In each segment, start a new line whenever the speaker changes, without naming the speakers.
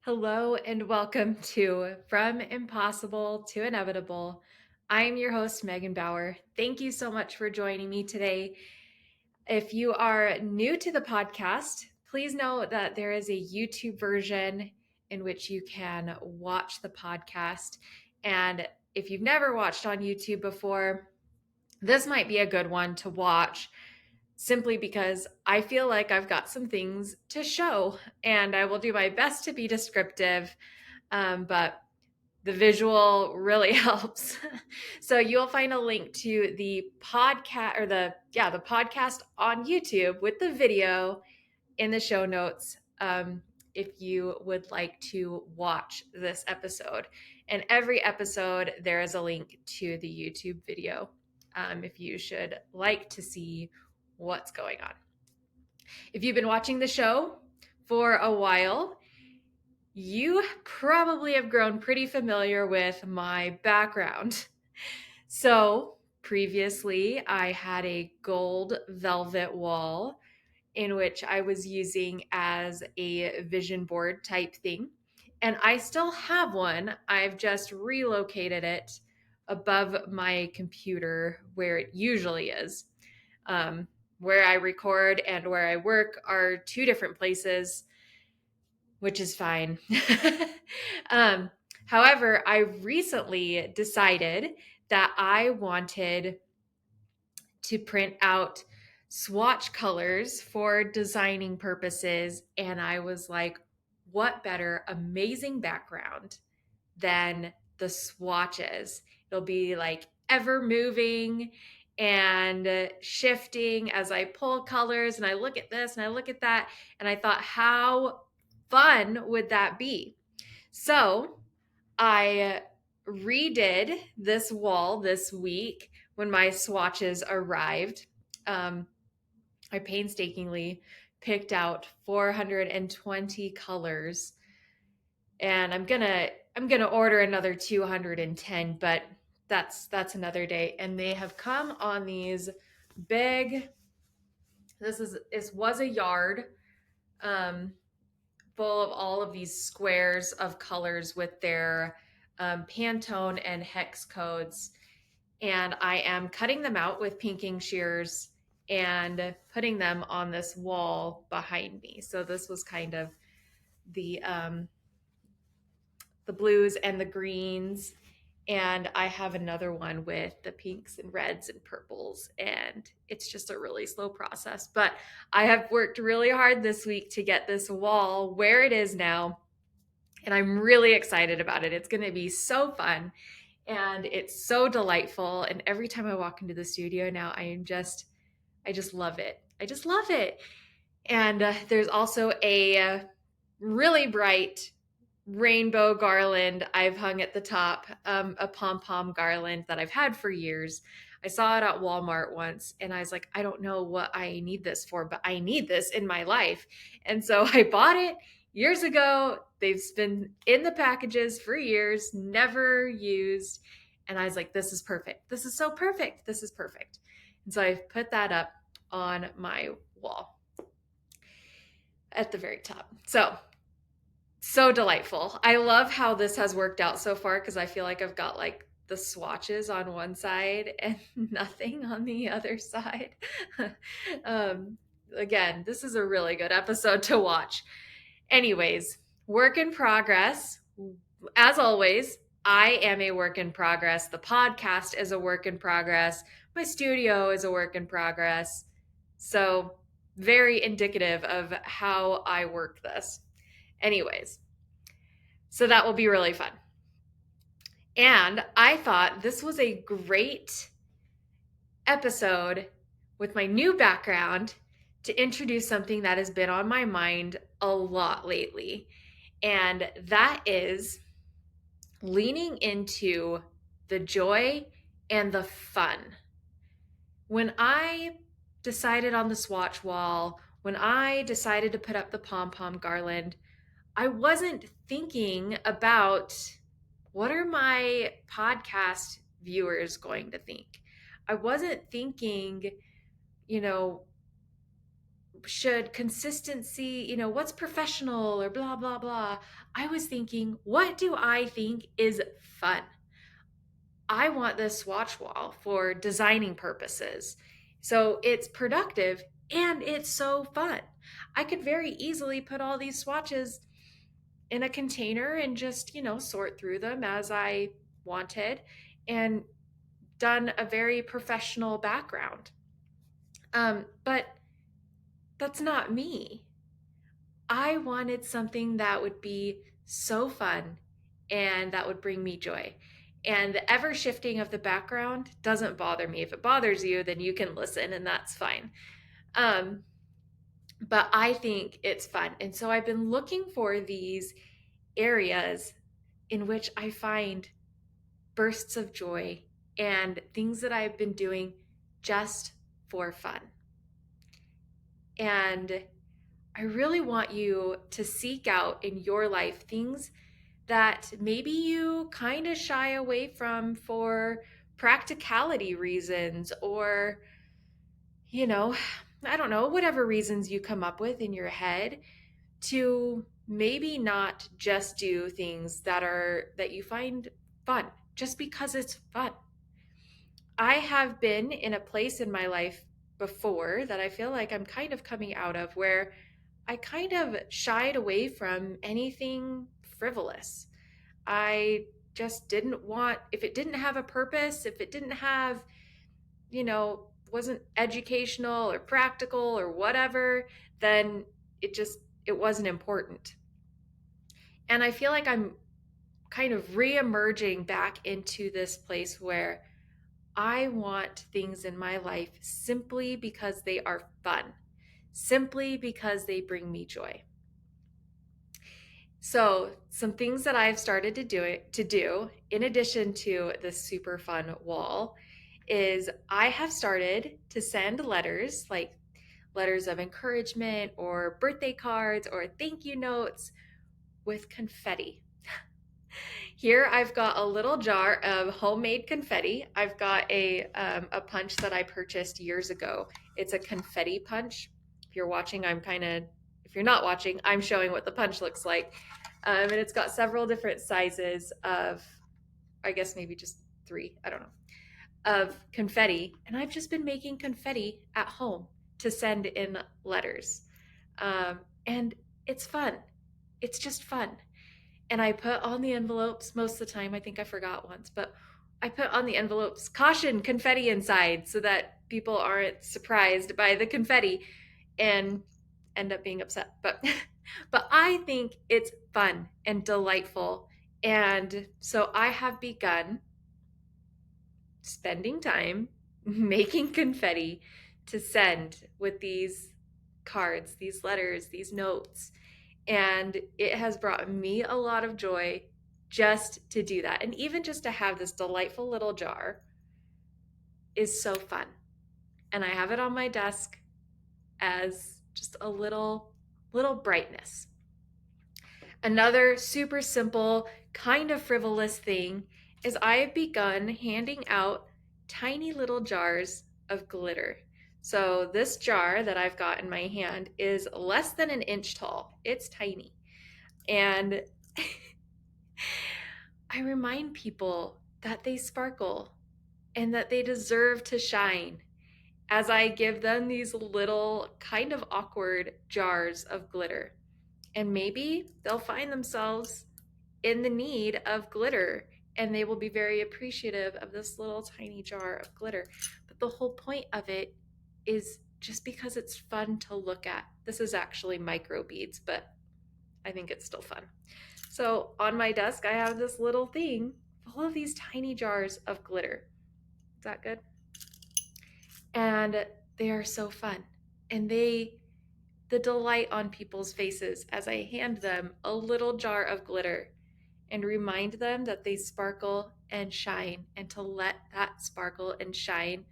Hello and welcome to From Impossible to Inevitable. I'm your host, Megan Bauer. Thank you so much for joining me today. If you are new to the podcast, please know that there is a YouTube version in which you can watch the podcast. And if you've never watched on YouTube before, this might be a good one to watch simply because I feel like I've got some things to show and I will do my best to be descriptive. But the visual really helps. So you'll find a link to the podcast or the podcast on YouTube with the video in the show notes if you would like to watch this episode. And every episode, there is a link to the YouTube video if you should like to see what's going on. If you've been watching the show for a while, you probably have grown pretty familiar with my background. So, previously, I had a gold velvet wall in which I was using as a vision board type thing. And I still have one. I've just relocated it above my computer where it usually is. Um, where I record and where I work are two different places, which is fine. um, However, I recently decided that I wanted to print out swatch colors for designing purposes. And I was like, what better amazing background than the swatches? It'll be like ever moving and shifting as I pull colors and I look at this and I look at that. And I thought, how fun would that be? So I redid this wall this week when my swatches arrived. Um, I painstakingly picked out 420 colors, and I'm gonna order another 210, but that's another day. And they have come on these big. This was a yard. Um, Full of all of these squares of colors with their Pantone and hex codes. And I am cutting them out with pinking shears and putting them on this wall behind me. So this was kind of the the blues and the greens. And I have another one with the pinks and reds and purples. And it's just a really slow process. But I have worked really hard this week to get this wall where it is now. And I'm really excited about it. It's going to be so fun. And it's so delightful. And every time I walk into the studio now, I just love it. I just love it. And there's also a really bright rainbow garland I've hung at the top, a pom pom garland that I've had for years. I saw it at Walmart once and I was like, I don't know what I need this for, but I need this in my life. And so I bought it years ago. They've been in the packages for years, never used. And I was like, this is perfect. This is so perfect. This is perfect. And so I put that up on my wall at the very top. So delightful. I love how this has worked out so far because I feel like I've got like the swatches on one side and nothing on the other side. um, Again, this is a really good episode to watch. Anyways, work in progress. As always, I am a work in progress. The podcast is a work in progress. My studio is a work in progress. So, very indicative of how I work this. Anyways, so that will be really fun. And I thought this was a great episode with my new background to introduce something that has been on my mind a lot lately. And that is leaning into the joy and the fun. When I decided on the swatch wall, when I decided to put up the pom pom garland, I wasn't thinking about what are my podcast viewers going to think. I wasn't thinking, you know, should consistency, what's professional or blah, blah, blah. I was thinking, what do I think is fun? I want this swatch wall for designing purposes. So it's productive and it's so fun. I could very easily put all these swatches in a container and just, sort through them as I wanted and done a very professional background. But that's not me. I wanted something that would be so fun and that would bring me joy. And the ever shifting of the background doesn't bother me. If it bothers you, then you can listen and that's fine. Um, but I think it's fun. And so I've been looking for these areas in which I find bursts of joy and things that I've been doing just for fun. And I really want you to seek out in your life things that maybe you kind of shy away from for practicality reasons or, you know, I don't know, whatever reasons you come up with in your head to maybe not just do things that you find fun just because it's fun. I have been in a place in my life before that I feel like I'm kind of coming out of where I kind of shied away from anything frivolous. I just didn't want, if it didn't have a purpose, if it didn't have, wasn't educational or practical or whatever, then it just, it wasn't important. And I feel like I'm kind of re-emerging back into this place where I want things in my life simply because they are fun, simply because they bring me joy. So, some things that I've started to do in addition to this super fun wall is I have started to send letters, like letters of encouragement or birthday cards or thank you notes with confetti. Here I've got a little jar of homemade confetti. I've got a punch that I purchased years ago. It's a confetti punch. If you're watching, if you're not watching, I'm showing what the punch looks like. And it's got several different sizes of, I guess maybe just three, I don't know, of confetti. And I've just been making confetti at home to send in letters. And it's fun. It's just fun. And I put on the envelopes most of the time. I think I forgot once, but I put on the envelopes caution confetti inside so that people aren't surprised by the confetti and end up being upset. But but I think it's fun and delightful. And so I have begun spending time making confetti to send with these cards, these letters, these notes. And it has brought me a lot of joy just to do that. And even just to have this delightful little jar is so fun. And I have it on my desk as just a little brightness. Another super simple, kind of frivolous thing is I have begun handing out tiny little jars of glitter. So this jar that I've got in my hand is less than an inch tall. It's tiny. And I remind people that they sparkle and that they deserve to shine as I give them these little kind of awkward jars of glitter. And maybe they'll find themselves in the need of glitter and they will be very appreciative of this little tiny jar of glitter. But the whole point of it is just because it's fun to look at. This is actually micro beads, but I think it's still fun. So on my desk, I have this little thing full of these tiny jars of glitter. Is that good? And they are so fun. And the delight on people's faces as I hand them a little jar of glitter and remind them that they sparkle and shine and to let that sparkle and shine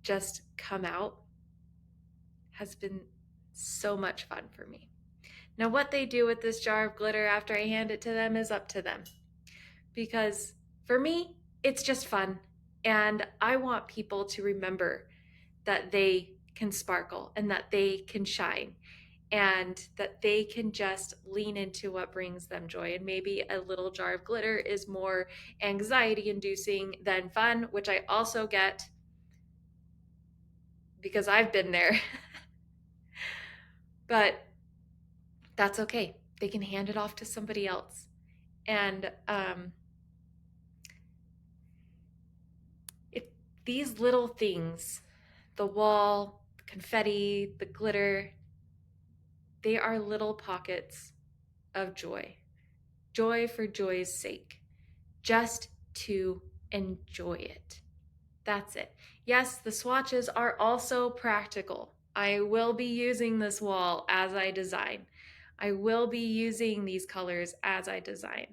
just come out has been so much fun for me. Now, what they do with this jar of glitter after I hand it to them is up to them. Because for me, it's just fun. And I want people to remember that they can sparkle and that they can shine and that they can just lean into what brings them joy. And maybe a little jar of glitter is more anxiety inducing than fun, which I also get because I've been there. But that's okay. They can hand it off to somebody else. And it, these little things, the wall, the confetti, the glitter, they are little pockets of joy. Joy for joy's sake. Just to enjoy it. That's it. Yes, the swatches are also practical. I will be using this wall as I design. I will be using these colors as I design.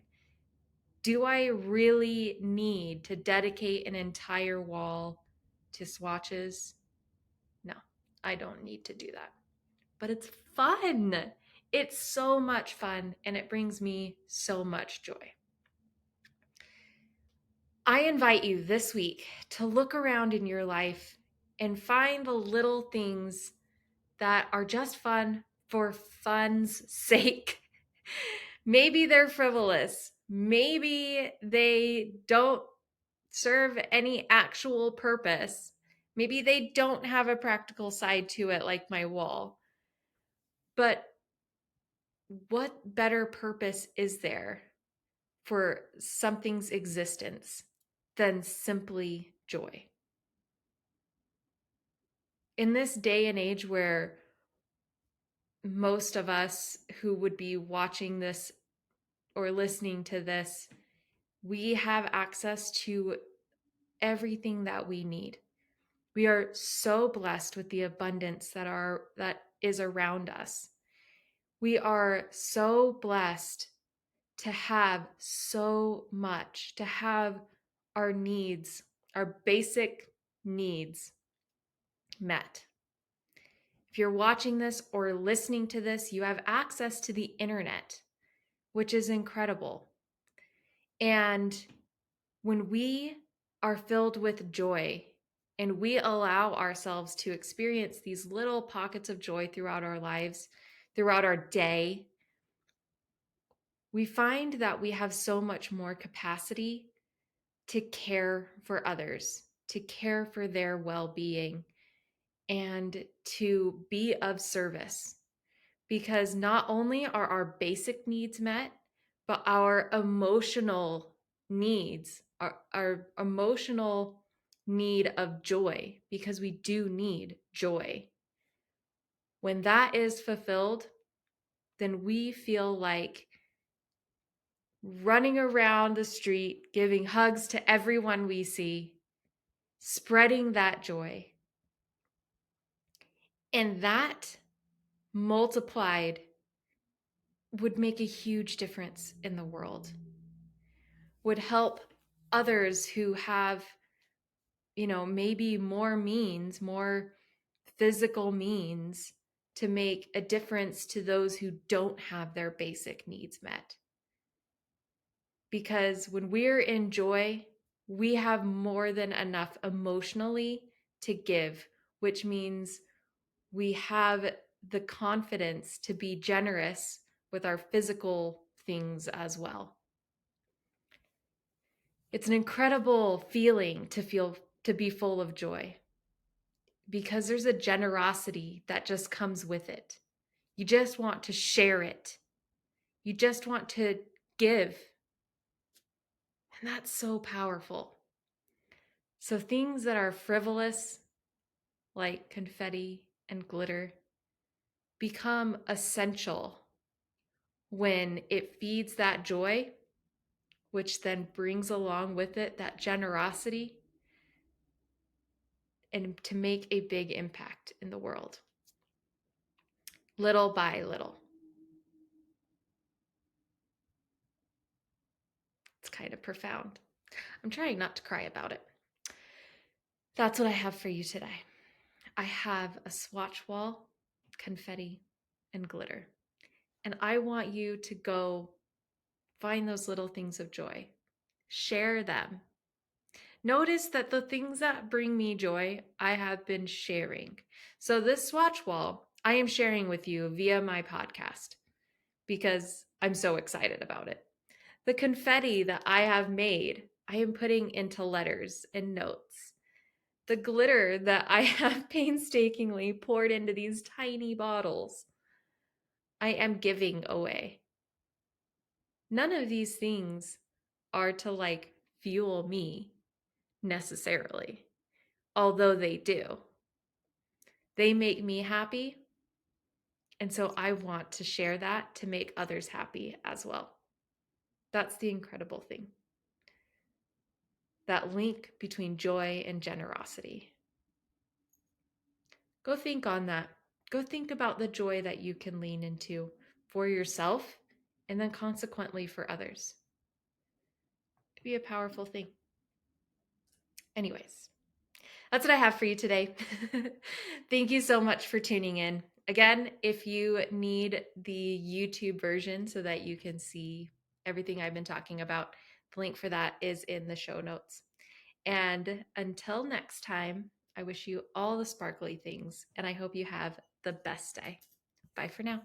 Do I really need to dedicate an entire wall to swatches? No, I don't need to do that. But it's fun. It's so much fun and it brings me so much joy. I invite you this week to look around in your life and find the little things that are just fun for fun's sake. Maybe they're frivolous. Maybe they don't serve any actual purpose. Maybe they don't have a practical side to it, like my wall. But what better purpose is there for something's existence than simply joy? In this day and age where most of us who would be watching this or listening to this, we have access to everything that we need. We are so blessed with the abundance that is around us. We are so blessed to have so much, to have our needs, our basic needs met. If you're watching this or listening to this, you have access to the internet, which is incredible. And when we are filled with joy and we allow ourselves to experience these little pockets of joy throughout our lives, throughout our day, we find that we have so much more capacity to care for others, to care for their well-being, and to be of service. Because not only are our basic needs met, but our emotional needs, our emotional need of joy, because we do need joy. When that is fulfilled, then we feel like running around the street, giving hugs to everyone we see, spreading that joy. And that multiplied would make a huge difference in the world, would help others who have, maybe more means, more physical means to make a difference to those who don't have their basic needs met. Because when we're in joy, we have more than enough emotionally to give, which means we have the confidence to be generous with our physical things as well. It's an incredible feeling to be full of joy because there's a generosity that just comes with it. You just want to share it. You just want to give. And that's so powerful. So things that are frivolous, like confetti and glitter, become essential when it feeds that joy, which then brings along with it that generosity and to make a big impact in the world, little by little. It's kind of profound. I'm trying not to cry about it. That's what I have for you today. I have a swatch wall, confetti, and glitter. And I want you to go find those little things of joy. Share them. Notice that the things that bring me joy, I have been sharing. So this swatch wall, I am sharing with you via my podcast because I'm so excited about it. The confetti that I have made, I am putting into letters and notes. The glitter that I have painstakingly poured into these tiny bottles, I am giving away. None of these things are to like fuel me necessarily, although they do. They make me happy. And so I want to share that to make others happy as well. That's the incredible thing. That link between joy and generosity. Go think on that. Go think about the joy that you can lean into for yourself and then consequently for others. It'd be a powerful thing. Anyways, that's what I have for you today. Thank you so much for tuning in. Again, if you need the YouTube version so that you can see everything I've been talking about, the link for that is in the show notes. And until next time, I wish you all the sparkly things, and I hope you have the best day. Bye for now.